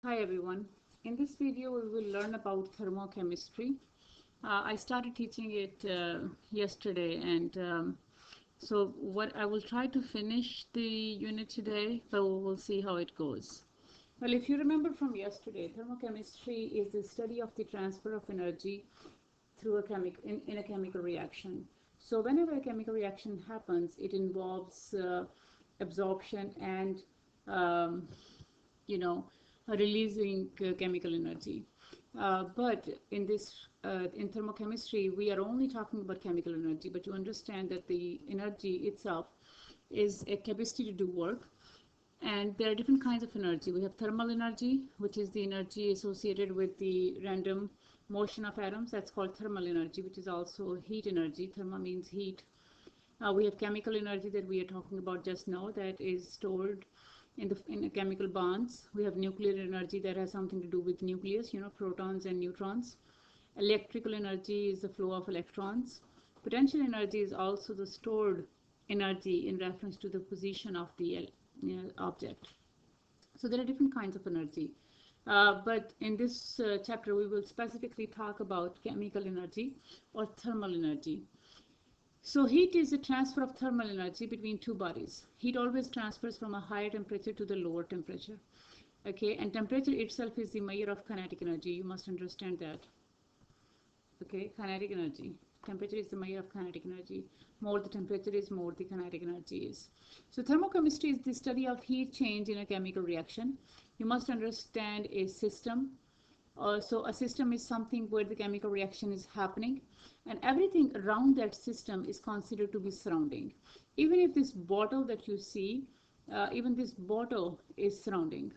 Hi everyone. In this video we will learn about thermochemistry. I started teaching it yesterday and so what I will try to finish the unit today, but we'll see how it goes. Well, if you remember from yesterday, thermochemistry is the study of the transfer of energy through in a chemical reaction. So whenever a chemical reaction happens, it involves absorption and um, you know releasing chemical energy. But in thermochemistry, we are only talking about chemical energy, but you understand that the energy itself is a capacity to do work. And there are different kinds of energy. We have thermal energy, which is the energy associated with the random motion of atoms. That's called thermal energy, which is also heat energy. Thermal means heat. We have chemical energy that we are talking about just now, that is stored in the chemical bonds. We have nuclear energy that has something to do with nucleus, protons and neutrons. Electrical energy is the flow of electrons. Potential energy is also the stored energy in reference to the position of the object. So there are different kinds of energy. But in this chapter, we will specifically talk about chemical energy or thermal energy. So heat is the transfer of thermal energy between two bodies. Heat always transfers from a higher temperature to the lower temperature. Okay, and temperature itself is the measure of kinetic energy. You must understand that. Okay, kinetic energy. Temperature is the measure of kinetic energy. More the temperature is, more the kinetic energy is. So thermochemistry is the study of heat change in a chemical reaction. You must understand a system. So a system is something where the chemical reaction is happening, and everything around that system is considered to be surrounding. Even if this bottle that you see, even this bottle is surrounding.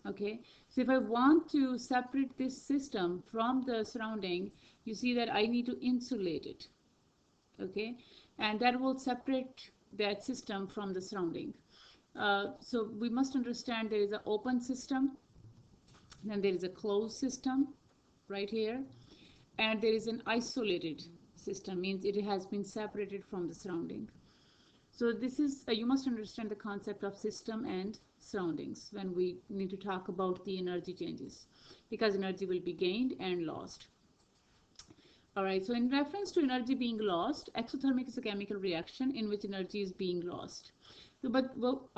Okay, so if I want to separate this system from the surrounding, you see that I need to insulate it. Okay, and that will separate that system from the surrounding. So we must understand there is an open system, then there is a closed system right here, and there is an isolated system, means it has been separated from the surrounding. So this is you must understand the concept of system and surroundings when we need to talk about the energy changes, because energy will be gained and lost. All right, so in reference to energy being lost, exothermic is a chemical reaction in which energy is being lost. But well,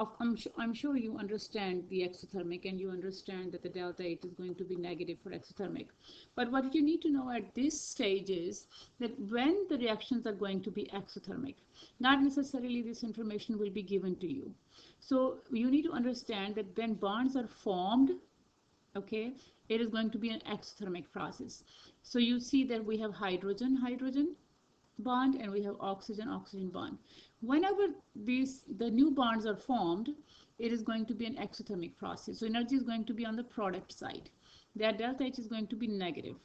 I'm sure you understand the exothermic, and you understand that the delta H is going to be negative for exothermic. But what you need to know at this stage is that when the reactions are going to be exothermic, not necessarily this information will be given to you. So you need to understand that when bonds are formed, okay, it is going to be an exothermic process. So you see that we have hydrogen bond, and we have oxygen bond. Whenever the new bonds are formed, it is going to be an exothermic process. So energy is going to be on the product side. That delta H is going to be negative.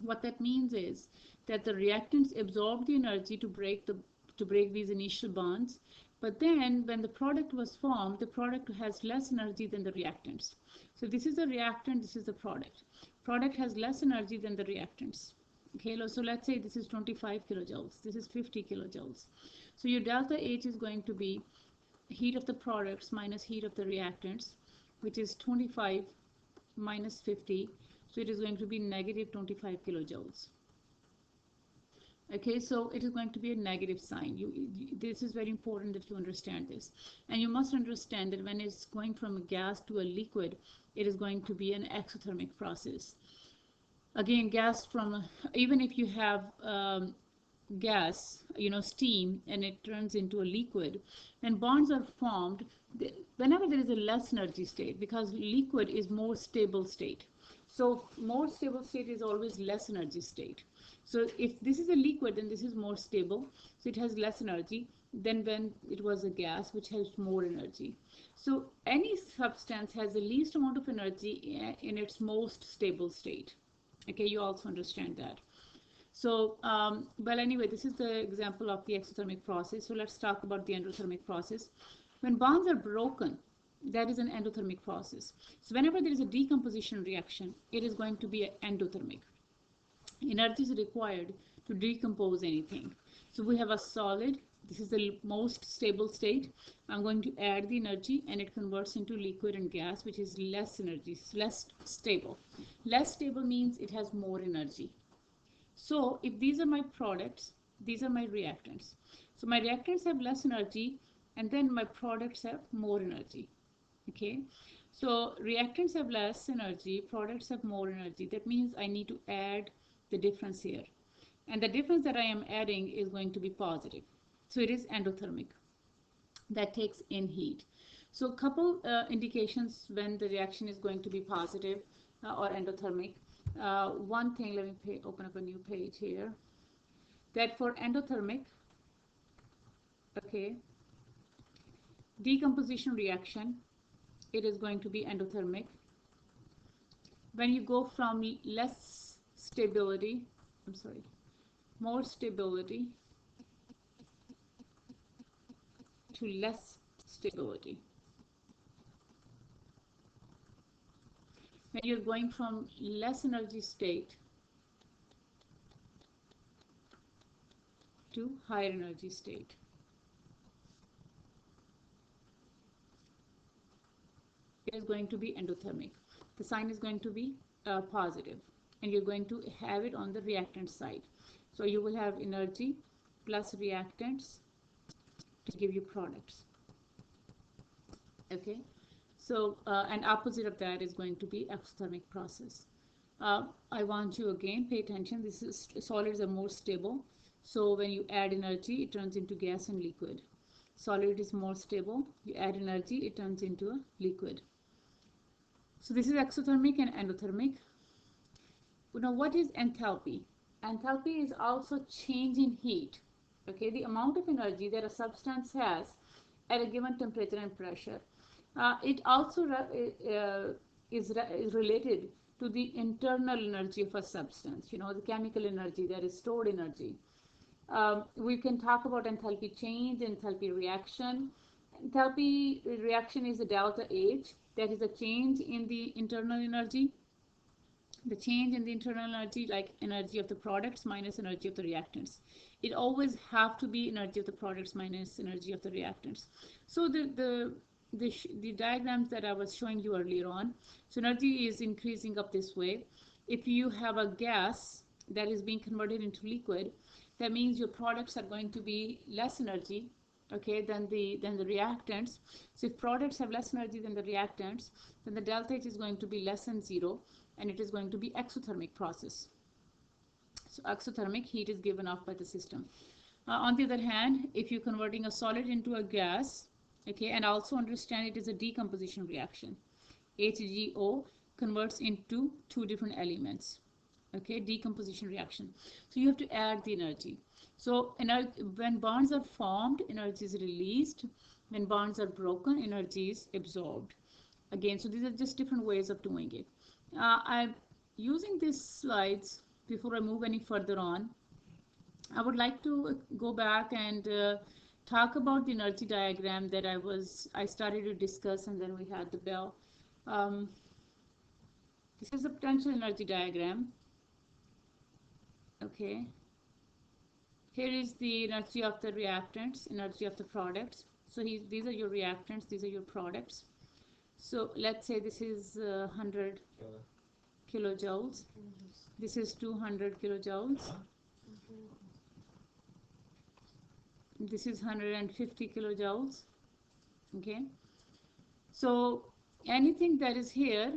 What that means is that the reactants absorb the energy to break these initial bonds, but then when the product was formed, the product has less energy than the reactants. So this is the reactant, this is the product. Product has less energy than the reactants. Okay, so let's say this is 25 kilojoules, this is 50 kilojoules. So your delta H is going to be heat of the products minus heat of the reactants, which is 25 minus 50. So it is going to be negative 25 kilojoules. Okay, so it is going to be a negative sign. This is very important that you understand this. And you must understand that when it's going from a gas to a liquid, it is going to be an exothermic process. Again, gas from, even if you have gas, steam, and it turns into a liquid, when bonds are formed, whenever there is a less energy state, because liquid is more stable state. So more stable state is always less energy state. So if this is a liquid, then this is more stable, so it has less energy than when it was a gas, which has more energy. So any substance has the least amount of energy in its most stable state. Okay, you also understand that. So, well, anyway, this is the example of the exothermic process. So let's talk about the endothermic process. When bonds are broken, that is an endothermic process. So whenever there is a decomposition reaction, it is going to be endothermic. Energy is required to decompose anything. So we have a solid, This is the most stable state. I'm going to add the energy and it converts into liquid and gas, which is less energy, less stable. Less stable means it has more energy. So if these are my products, these are my reactants. So my reactants have less energy and then my products have more energy. Okay, so reactants have less energy, products have more energy. That means I need to add the difference here. And the difference that I am adding is going to be positive. So it is endothermic. That takes in heat. So a couple indications when the reaction is going to be positive or endothermic. One thing, let me open up a new page here. That for endothermic, okay, decomposition reaction, it is going to be endothermic. When you go from less stability, I'm sorry, more stability to less stability. When you're going from less energy state to higher energy state. It is going to be endothermic. The sign is going to be positive, and you're going to have it on the reactant side. So you will have energy plus reactants to give you products. Okay, so and opposite of that is going to be exothermic process. I want you again pay attention. This is solids are more stable. So when you add energy, it turns into gas and liquid. Solid is more stable. You add energy, it turns into a liquid. So this is exothermic and endothermic. Now what is enthalpy? Enthalpy is also change in heat. Okay, the amount of energy that a substance has at a given temperature and pressure. It also is related to the internal energy of a substance, the chemical energy, that is stored energy. We can talk about enthalpy change, enthalpy reaction. Enthalpy reaction is a delta H, that is a change in the internal energy. The change in the internal energy, like energy of the products minus energy of the reactants. It always have to be energy of the products minus energy of the reactants. So the diagrams that I was showing you earlier on, so energy is increasing up this way. If you have a gas that is being converted into liquid, that means your products are going to be less energy, okay, than the reactants. So if products have less energy than the reactants, then the delta H is going to be less than 0, and it is going to be exothermic process. So exothermic, heat is given off by the system. On the other hand, if you're converting a solid into a gas, okay, and also understand it is a decomposition reaction. HGO converts into two different elements. Okay, decomposition reaction. So you have to add the energy. So when bonds are formed, energy is released. When bonds are broken, energy is absorbed. Again, so these are just different ways of doing it. I'm using these slides before I move any further on. I would like to go back and talk about the energy diagram that I started to discuss, and then we had the bell. This is the potential energy diagram. Okay. Here is the energy of the reactants, energy of the products. So these are your reactants, these are your products. So let's say this is 100 kilojoules. This is 200 kilojoules. This is 150 kilojoules. Okay. So anything that is here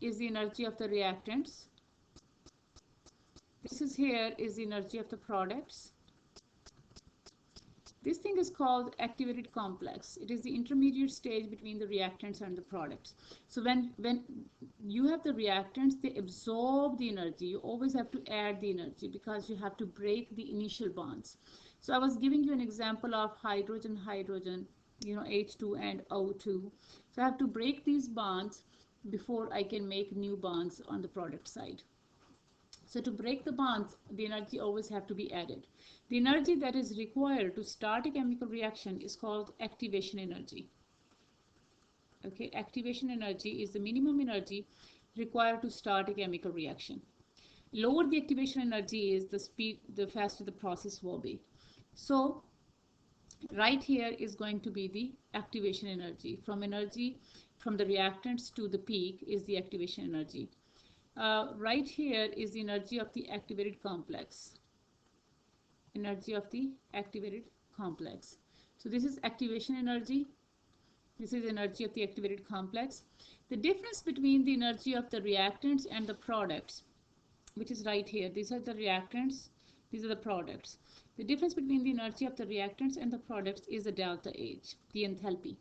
is the energy of the reactants. This is here is the energy of the products. This thing is called activated complex. It is the intermediate stage between the reactants and the products. So when you have the reactants, they absorb the energy. You always have to add the energy because you have to break the initial bonds. So I was giving you an example of hydrogen, H2 and O2. So I have to break these bonds before I can make new bonds on the product side. So to break the bonds, the energy always have to be added. The energy that is required to start a chemical reaction is called activation energy. Okay, activation energy is the minimum energy required to start a chemical reaction. Lower the activation energy is, the faster the process will be. So Right here is going to be the activation energy. From the reactants to the peak is the activation energy. Right here is the energy of the activated complex. Energy of the activated complex. So this is activation energy. This is energy of the activated complex. The difference between the energy of the reactants and the products, which is right here. These are the reactants, these are the products. The difference between the energy of the reactants and the products is the delta H, the enthalpy.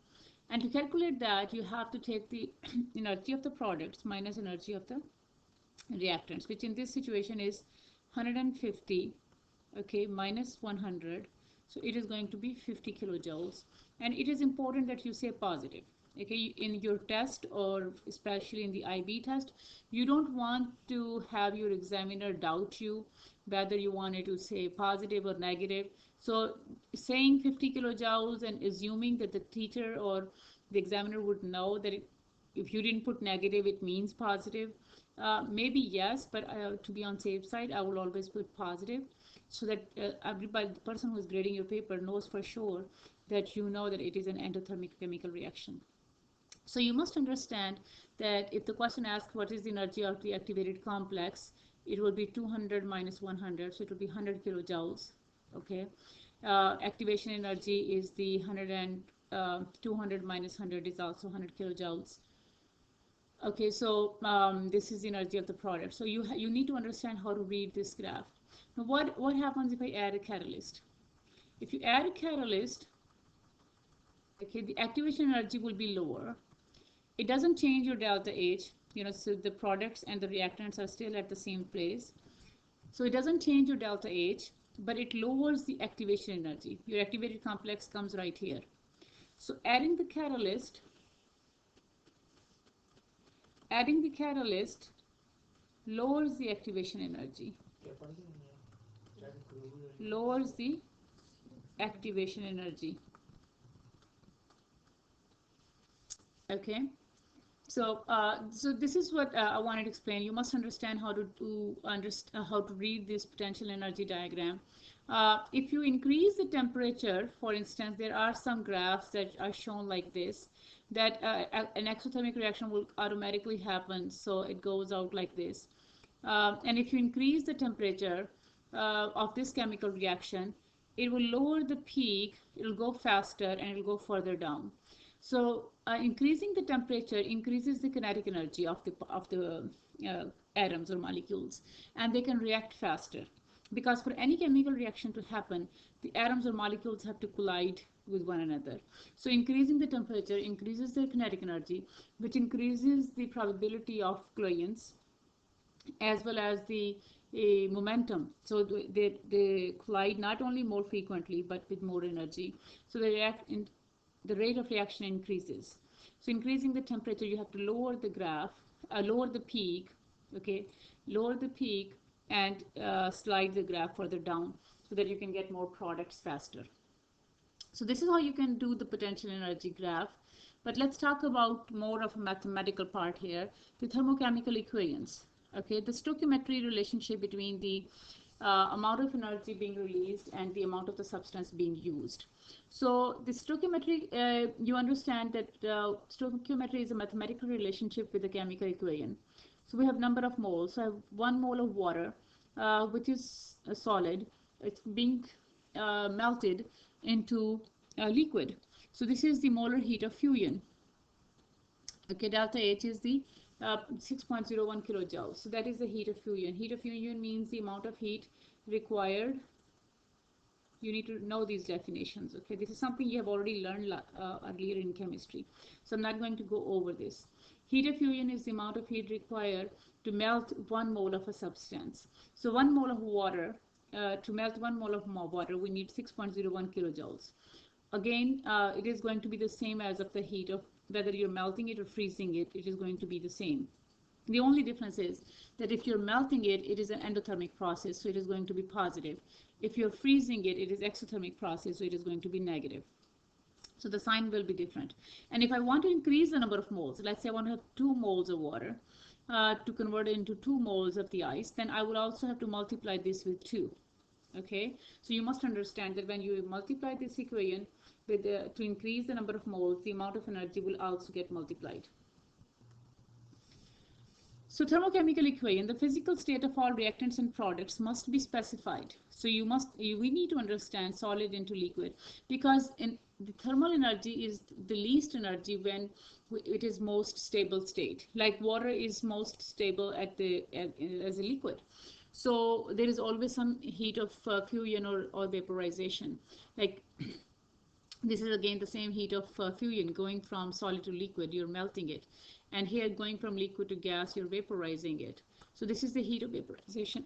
And to calculate that, you have to take the energy of the products minus energy of the reactants, which in this situation is 150, okay, minus 100. So it is going to be 50 kilojoules. And it is important that you say positive. Okay, in your test, or especially in the IB test, you don't want to have your examiner doubt you whether you wanted to say positive or negative. So saying 50 kilojoules and assuming that the teacher or the examiner would know that if you didn't put negative, it means positive. Maybe yes, but to be on safe side, I will always put positive, so that everybody, the person who is grading your paper, knows for sure that you know that it is an endothermic chemical reaction. So you must understand that if the question asks what is the energy of the activated complex, it will be 200 minus 100, so it will be 100 kilojoules. Okay, activation energy is the 100, and 200 minus 100 is also 100 kilojoules. Okay, so this is the energy of the product. So you need to understand how to read this graph. Now what happens if I add a catalyst? If you add a catalyst, okay, the activation energy will be lower. It doesn't change your delta H, so the products and the reactants are still at the same place. So it doesn't change your delta H, but it lowers the activation energy. Your activated complex comes right here. So adding the catalyst lowers the activation energy. Lowers the activation energy. Okay. So, so this is what I wanted to explain. You must understand how to read this potential energy diagram. If you increase the temperature, for instance, there are some graphs that are shown like this, that an exothermic reaction will automatically happen. So it goes out like this. And if you increase the temperature of this chemical reaction, it will lower the peak, it will go faster, and it will go further down. So increasing the temperature increases the kinetic energy of the atoms or molecules, and they can react faster. Because for any chemical reaction to happen, the atoms or molecules have to collide with one another. So increasing the temperature increases the kinetic energy, which increases the probability of collisions as well as the momentum. So they collide not only more frequently but with more energy. So the rate of reaction increases. So increasing the temperature, you have to lower the graph, lower the peak, okay, lower the peak, and slide the graph further down so that you can get more products faster. So this is how you can do the potential energy graph. But let's talk about more of a mathematical part here, the thermochemical equations. Okay, the stoichiometry relationship between the amount of energy being released and the amount of the substance being used. So the stoichiometry, you understand that stoichiometry is a mathematical relationship with the chemical equation. So we have number of moles. So I have 1 mole of water, which is a solid. It's being melted into a liquid. So this is the molar heat of fusion. Okay, delta H is the 6.01 kilojoules. So that is the heat of fusion. Heat of fusion means the amount of heat required. You need to know these definitions. Okay, this is something you have already learned earlier in chemistry. So I'm not going to go over this. Heat of fusion is the amount of heat required to melt 1 mole of a substance. So 1 mole of water, to melt 1 mole of water, we need 6.01 kilojoules. Again, it is going to be the same as of the heat of whether you're melting it or freezing it, it is going to be the same. The only difference is that if you're melting it, it is an endothermic process, so it is going to be positive. If you're freezing it, it is exothermic process, so it is going to be negative. So the sign will be different. And if I want to increase the number of moles, let's say I want to have 2 moles of water to convert it into 2 moles of the ice, then I will also have to multiply this with 2. Okay, so you must understand that when you multiply this equation with to increase the number of moles, the amount of energy will also get multiplied. So thermochemical equation, the physical state of all reactants and products must be specified. So we need to understand solid into liquid, because in the thermal energy is the least energy when it is most stable state. Like water is most stable as a liquid. So there is always some heat of fusion or vaporization. Like this is again the same heat of fusion, going from solid to liquid, you're melting it. And here going from liquid to gas, you're vaporizing it. So this is the heat of vaporization.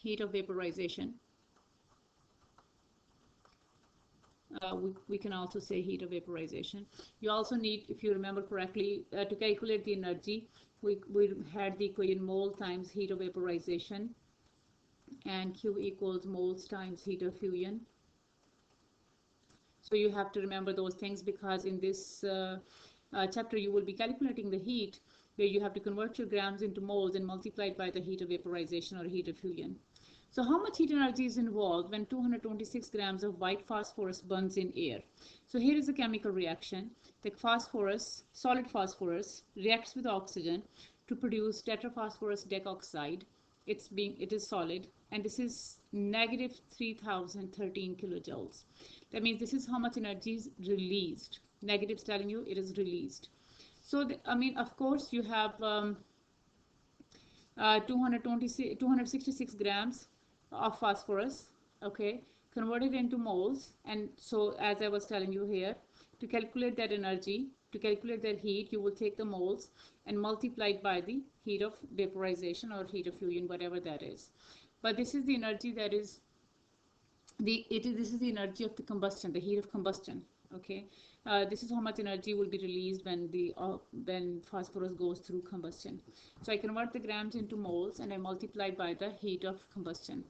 Heat of vaporization. We can also say heat of vaporization. You also need, if you remember correctly, to calculate the energy, we had the equation mole times heat of vaporization, and Q equals moles times heat of fusion. So you have to remember those things, because in this chapter you will be calculating the heat, where you have to convert your grams into moles and multiply it by the heat of vaporization or heat of fusion. So how much heat energy is involved when 226 grams of white phosphorus burns in air? So here is a chemical reaction. The phosphorus, solid phosphorus, reacts with oxygen to produce tetraphosphorus decoxide. It is solid, and this is negative 3013 kilojoules. That means this is how much energy is released. Negative is telling you it is released. So I mean, of course, you have 266 grams of phosphorus, okay, converted into moles. And so as I was telling you here, to calculate that energy, to calculate that heat, you will take the moles and multiply it by the heat of vaporization or heat of fusion, whatever that is. But this is the energy that is this is the energy of the combustion, the heat of combustion. Okay, this is how much energy will be released when phosphorus goes through combustion. So I convert the grams into moles and I multiply by the heat of combustion.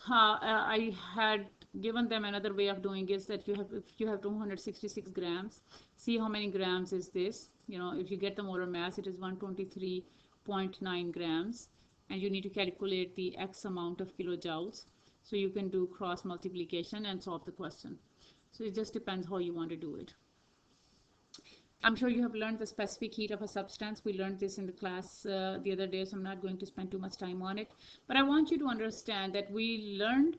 I had given them another way of doing is that if you have 266 grams, see how many grams is this. You know, if you get the molar mass, it is 123.9 grams, and you need to calculate the X amount of kilojoules. So you can do cross multiplication and solve the question. So it just depends how you want to do it. I'm sure you have learned the specific heat of a substance. We learned this in the class the other day, so I'm not going to spend too much time on it. But I want you to understand that we learned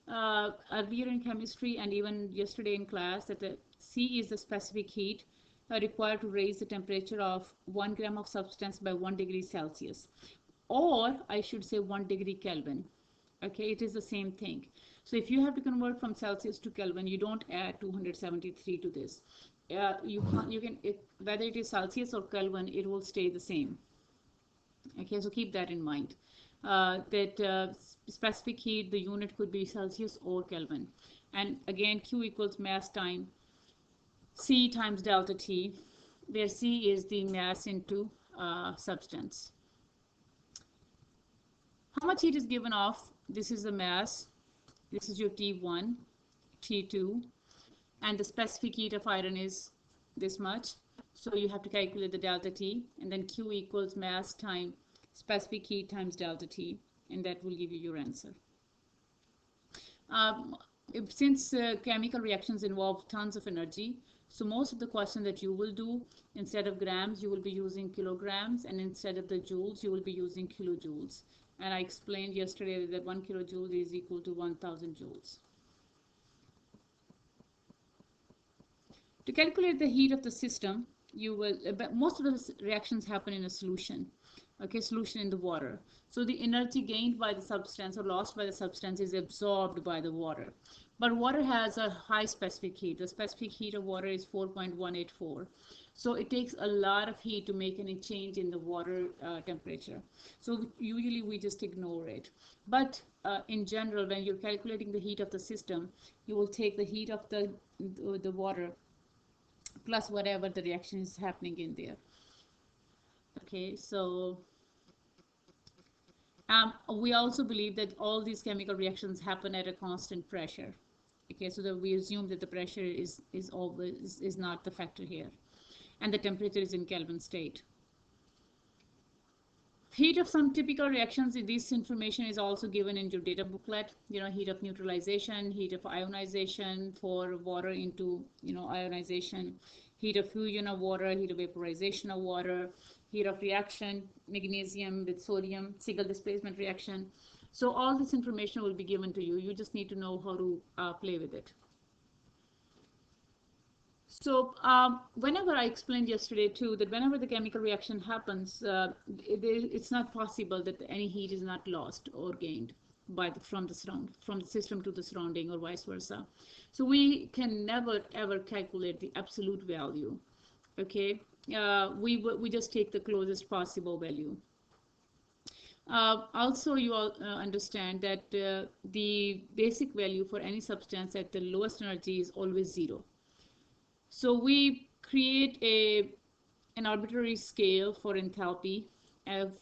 earlier in chemistry and even yesterday in class that the C is the specific heat required to raise the temperature of 1 gram of substance by 1 degree Celsius. Or I should say 1 degree Kelvin. Okay, it is the same thing. So if you have to convert from Celsius to Kelvin, you don't add 273 to this. You can whether it is Celsius or Kelvin, it will stay the same. Okay, so keep that in mind. That specific heat, the unit could be Celsius or Kelvin. And again, Q equals mass time C times delta T, where C is the mass into substance. How much heat is given off? This is the mass. This is your T1, T2, and the specific heat of iron is this much. So you have to calculate the delta T, and then Q equals mass times specific heat times delta T, and that will give you your answer. Since chemical reactions involve tons of energy, so most of the question that you will do, instead of grams, you will be using kilograms, and instead of the joules, you will be using kilojoules. And I explained yesterday that 1 kilojoule is equal to 1000 joules. To calculate the heat of the system, you will, most of the reactions happen in a solution. Okay, solution in the water. So the energy gained by the substance or lost by the substance is absorbed by the water. But water has a high specific heat. The specific heat of water is 4.184. So it takes a lot of heat to make any change in the water temperature. So usually we just ignore it. But in general, when you're calculating the heat of the system, you will take the heat of the water plus whatever the reaction is happening in there. Okay, so we also believe that all these chemical reactions happen at a constant pressure. Okay, so that we assume that the pressure is not the factor here, and the temperature is in Kelvin state. Heat of some typical reactions, this information is also given in your data booklet. Heat of neutralization, heat of ionization for water into, ionization, heat of fusion of water, heat of vaporization of water, heat of reaction, magnesium with sodium, Siegel displacement reaction. So all this information will be given to you. You just need to know how to play with it. So whenever I explained yesterday too that whenever the chemical reaction happens, it's not possible that any heat is not lost or gained from the system to the surrounding or vice versa. So we can never ever calculate the absolute value. Okay, we just take the closest possible value. Also, you all understand that the basic value for any substance at the lowest energy is always 0. So we create an arbitrary scale for enthalpy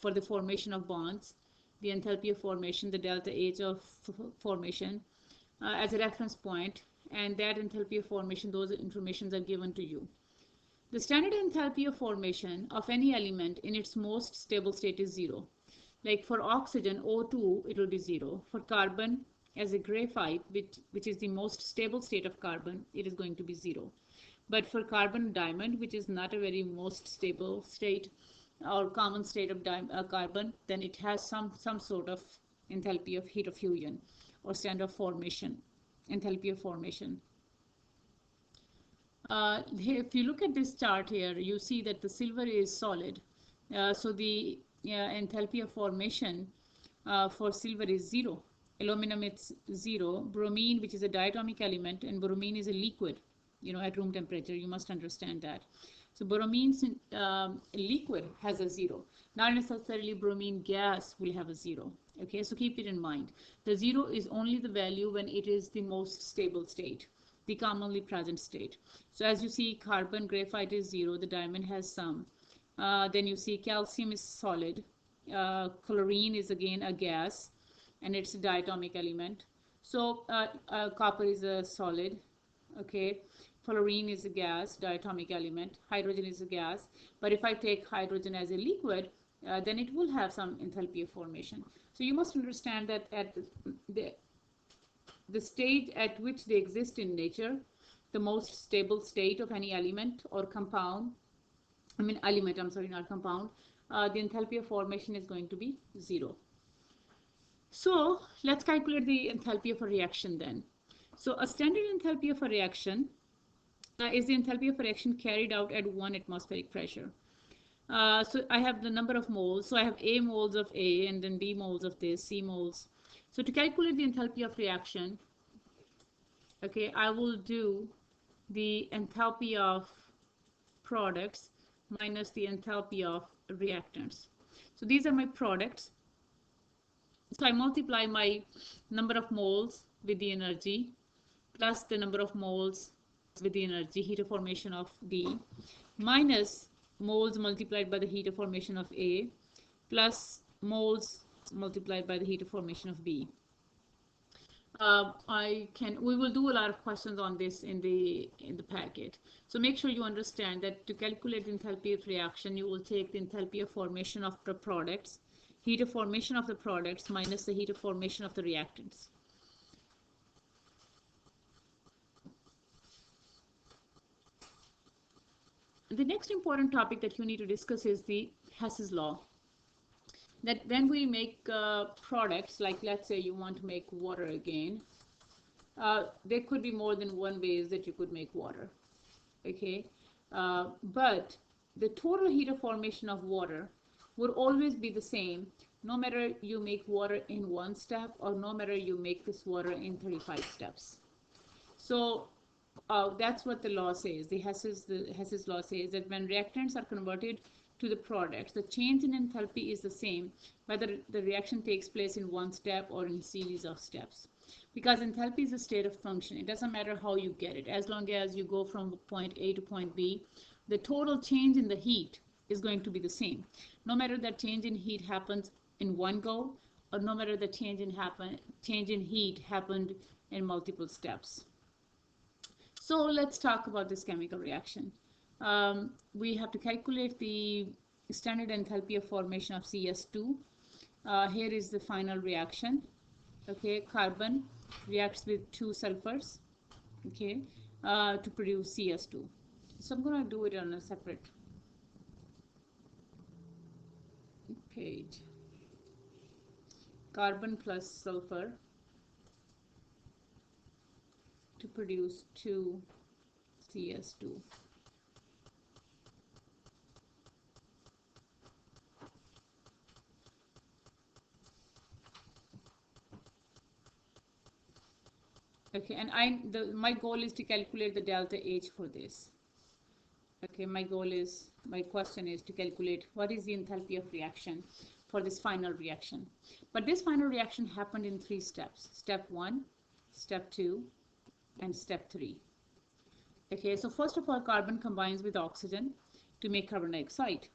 for the formation of bonds, the enthalpy of formation, the delta H of formation as a reference point, and that enthalpy of formation, those informations are given to you. The standard enthalpy of formation of any element in its most stable state is 0. Like for oxygen, O2, it will be 0. For carbon, as a graphite, which is the most stable state of carbon, it is going to be 0. But for carbon diamond, which is not a very most stable state or common state of carbon, then it has some sort of enthalpy of heat of fusion or standard formation, enthalpy of formation. If you look at this chart here, you see that the silver is solid. So the enthalpy of formation for silver is 0. Aluminum, it's 0. Bromine, which is a diatomic element, and bromine is a liquid, at room temperature. You must understand that. So bromine's liquid has a 0. Not necessarily bromine gas will have a 0. Okay, so keep it in mind. The 0 is only the value when it is the most stable state, the commonly present state. So as you see, carbon, graphite is 0. The diamond has some. Then you see calcium is solid. Chlorine is again a gas, and it's a diatomic element. So copper is a solid. Okay, fluorine is a gas, diatomic element. Hydrogen is a gas. But if I take hydrogen as a liquid, then it will have some enthalpy of formation. So you must understand that at the stage at which they exist in nature, the most stable state of any element or compound, element, I'm sorry, not compound, the enthalpy of formation is going to be 0. So let's calculate the enthalpy of a reaction then. So a standard enthalpy of a reaction is the enthalpy of a reaction carried out at 1 atmospheric pressure. So I have the number of moles. So I have A moles of A, and then B moles of this, C moles. So to calculate the enthalpy of reaction, okay, I will do the enthalpy of products minus the enthalpy of reactants. So these are my products. So I multiply my number of moles with the energy plus the number of moles with the energy, heat of formation of B, minus moles multiplied by the heat of formation of A, plus moles multiplied by the heat of formation of B. We will do a lot of questions on this in the packet. So make sure you understand that to calculate the enthalpy of reaction, you will take the enthalpy of formation of the products, heat of formation of the products minus the heat of formation of the reactants. The next important topic that you need to discuss is the Hess's law. That when we make products, like let's say you want to make water again, there could be more than one ways that you could make water. Okay, but the total heat of formation of water would always be the same, no matter you make water in 1 step or no matter you make this water in 35 steps. So that's what the law says. The Hess's law says that when reactants are converted to the products, the change in enthalpy is the same whether the reaction takes place in 1 step or in a series of steps. Because enthalpy is a state of function. It doesn't matter how you get it. As long as you go from point A to point B, the total change in the heat is going to be the same. No matter that change in heat happens in one go, or no matter the change in heat happened in multiple steps. So let's talk about this chemical reaction. We have to calculate the standard enthalpy of formation of CS2. Here is the final reaction. Okay, carbon reacts with two sulfurs, okay, to produce CS2. So I'm going to do it on a separate page. Carbon plus sulfur to produce two CS2. Okay, and my goal is to calculate the delta H for this. Okay, my question is to calculate what is the enthalpy of reaction for this final reaction. But this final reaction happened in 3 steps. Step 1, step 2, and step 3. Okay, so first of all, carbon combines with oxygen to make carbon dioxide.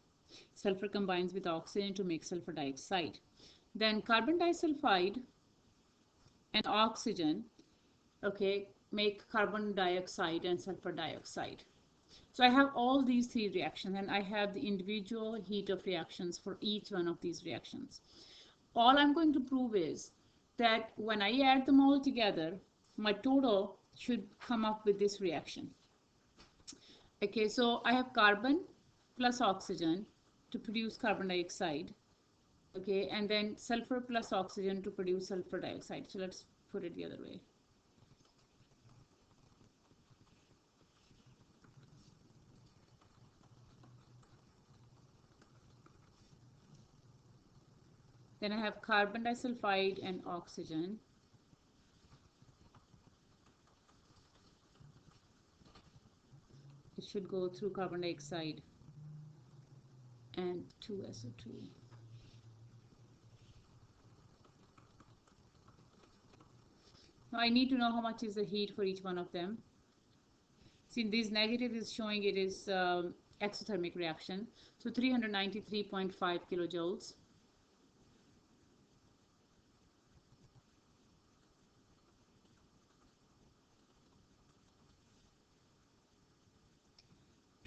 Sulfur combines with oxygen to make sulfur dioxide. Then carbon disulfide and oxygen, okay, make carbon dioxide and sulfur dioxide. So I have all these 3 reactions, and I have the individual heat of reactions for each one of these reactions. All I'm going to prove is that when I add them all together, my total should come up with this reaction. Okay, so I have carbon plus oxygen to produce carbon dioxide. Okay, and then sulfur plus oxygen to produce sulfur dioxide. So let's put it the other way. Then I have carbon disulfide and oxygen. It should go through carbon dioxide and 2SO2. Now I need to know how much is the heat for each one of them. See, this negative is showing it is exothermic reaction. So 393.5 kilojoules.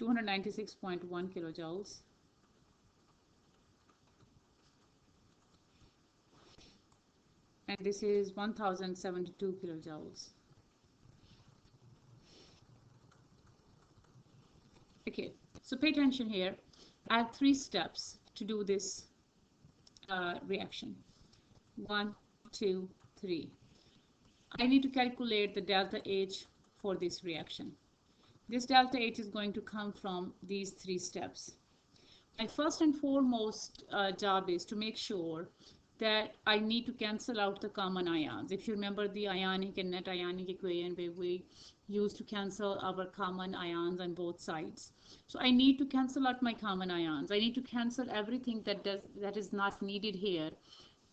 $296.1 kilojoules. And this is 1072 kilojoules. Okay, so pay attention here. I have 3 steps to do this reaction. 1, 2, 3. I need to calculate the delta H for this reaction. This delta H is going to come from these 3 steps. My first and foremost job is to make sure that I need to cancel out the common ions. If you remember the ionic and net ionic equation where we used to cancel our common ions on both sides. So I need to cancel out my common ions. I need to cancel everything that is not needed here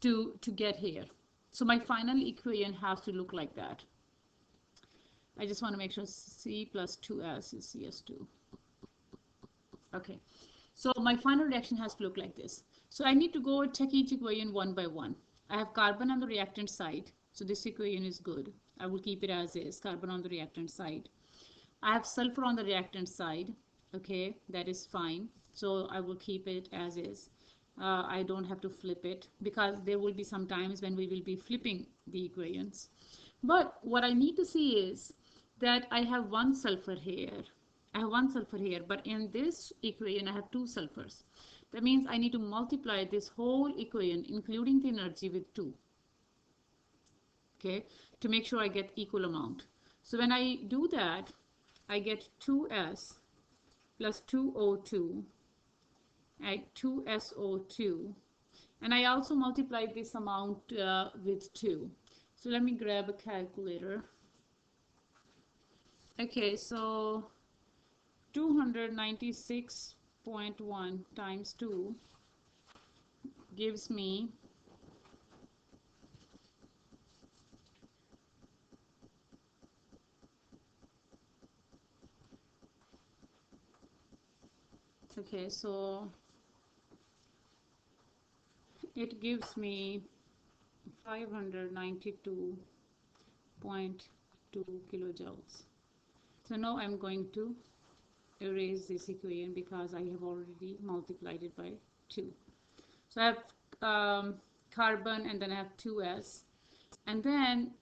to get here. So my final equation has to look like that. I just want to make sure C plus 2S is CS2. Okay. So my final reaction has to look like this. So I need to go and check each equation one by one. I have carbon on the reactant side. So this equation is good. I will keep it as is, carbon on the reactant side. I have sulfur on the reactant side. Okay, that is fine. So I will keep it as is. I don't have to flip it because there will be some times when we will be flipping the equations. But what I need to see is that I have one sulfur here. I have one sulfur here, but in this equation I have 2 sulfurs. That means I need to multiply this whole equation, including the energy, with 2. Okay, to make sure I get equal amount. So when I do that, I get 2S plus 2O2 at 2SO2, and I also multiply this amount with 2. So let me grab a calculator. Okay, so 296.1 times 2 gives me 592.2 kilojoules. So now I'm going to erase this equation because I have already multiplied it by 2. So I have carbon, and then I have 2s. And then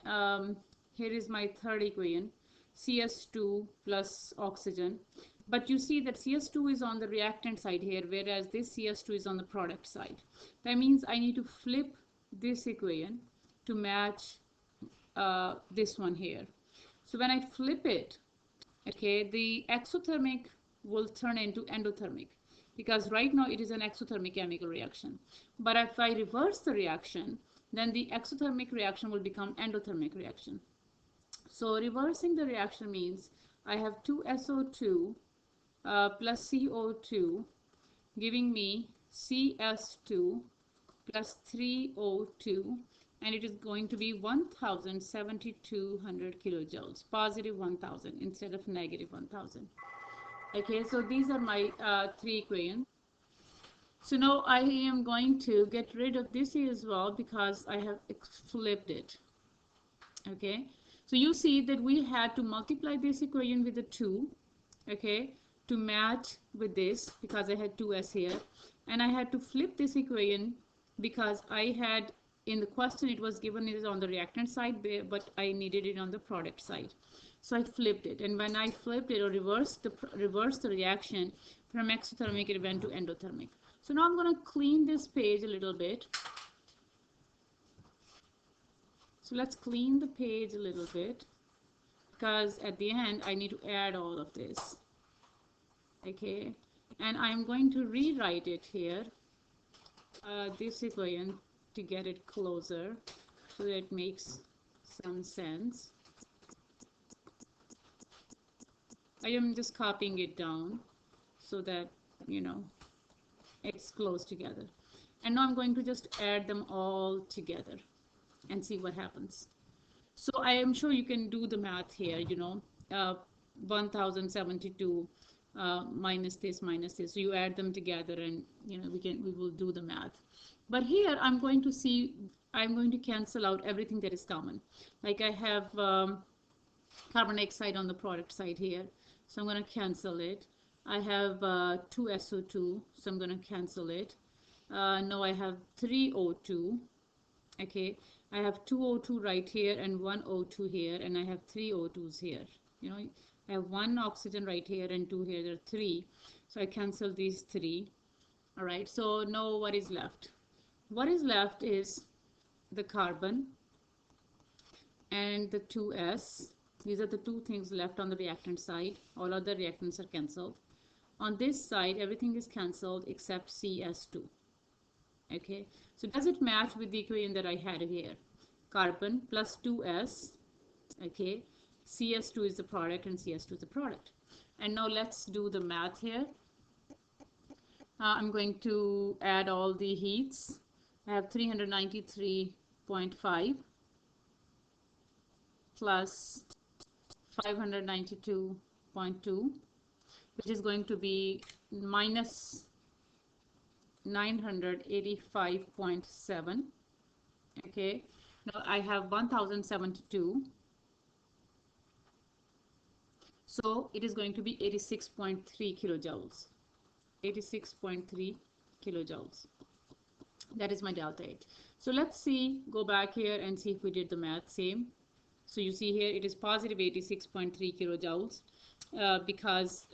here is my third equation, CS2 plus oxygen. But you see that CS2 is on the reactant side here, whereas this CS2 is on the product side. That means I need to flip this equation to match this one here. So when I flip it, okay, the exothermic will turn into endothermic, because right now it is an exothermic chemical reaction. But if I reverse the reaction, then the exothermic reaction will become endothermic reaction. So reversing the reaction means I have 2SO2 plus CO2 giving me CS2 plus 3O2, and it is going to be 1,700 kilojoules, positive 1,000 instead of negative 1,000. Okay, so these are my three equations. So now I am going to get rid of this as well because I have flipped it. Okay, so you see that we had to multiply this equation with a 2, okay, to match with this because I had 2s here, and I had to flip this equation because I had, in the question it was given it is on the reactant side, but I needed it on the product side. So I flipped it, and when I flipped it or reversed the reaction from exothermic, it went to endothermic. So now I'm going to clean this page a little bit. So let's clean the page a little bit, because at the end I need to add all of this. Okay, and I'm going to rewrite it here, this equation, to get it closer so that it makes some sense. I am just copying it down so that, you know, it's close together. And now I'm going to just add them all together and see what happens. So I am sure you can do the math here, you know, 1072 minus this, so you add them together, and you know we will do the math. But here I'm going to cancel out everything that is common. Like I have carbon dioxide on the product side here, so I'm going to cancel it. I have 2SO2, so I'm going to cancel it. Now I have 3O2. Okay, I have 2O2 right here and 1O2 here, and I have 3O2s here. You know, I have 1 oxygen right here and 2 here. There are 3. So I cancel these 3. All right, so now what is left? What is left is the carbon and the 2s. These are the two things left on the reactant side. All other reactants are cancelled. On this side, everything is cancelled except CS2. Okay, so does it match with the equation that I had here? Carbon plus 2s, okay, CS2 is the product and CS2 is the product. And now let's do the math here. I'm going to add all the heats. I have 393.5 plus 592.2, which is going to be minus 985.7. Okay, now I have 1072, so it is going to be 86.3 kilojoules. 86.3 kilojoules. That is my delta H. So let's see, go back here and see if we did the math same. So you see here it is positive 86.3 kilojoules because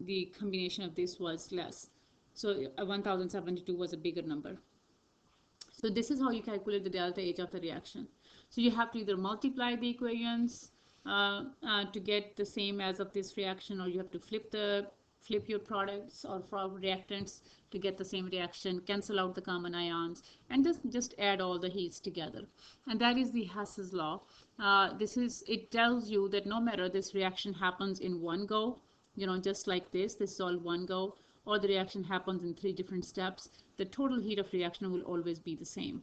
the combination of this was less. So 1072 was a bigger number. So this is how you calculate the delta H of the reaction. So you have to either multiply the equations to get the same as of this reaction, or you have to flip your products or reactants to get the same reaction, cancel out the common ions, and just add all the heats together. And that is the Hess's law. It tells you that no matter this reaction happens in one go, you know, just like this is all one go, or the reaction happens in 3 different steps, the total heat of reaction will always be the same.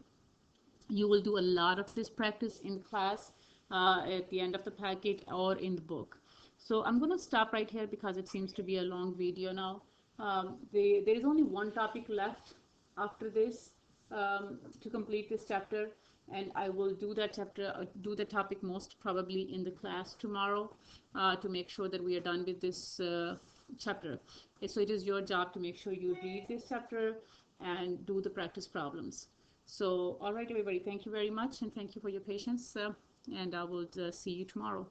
You will do a lot of this practice in class at the end of the packet or in the book. So I'm going to stop right here because it seems to be a long video now. There is only one topic left after this to complete this chapter, and I will do that chapter, do the topic most probably in the class tomorrow to make sure that we are done with this chapter. So it is your job to make sure you read this chapter and do the practice problems. So, all right, everybody, thank you very much, and thank you for your patience, and I will see you tomorrow.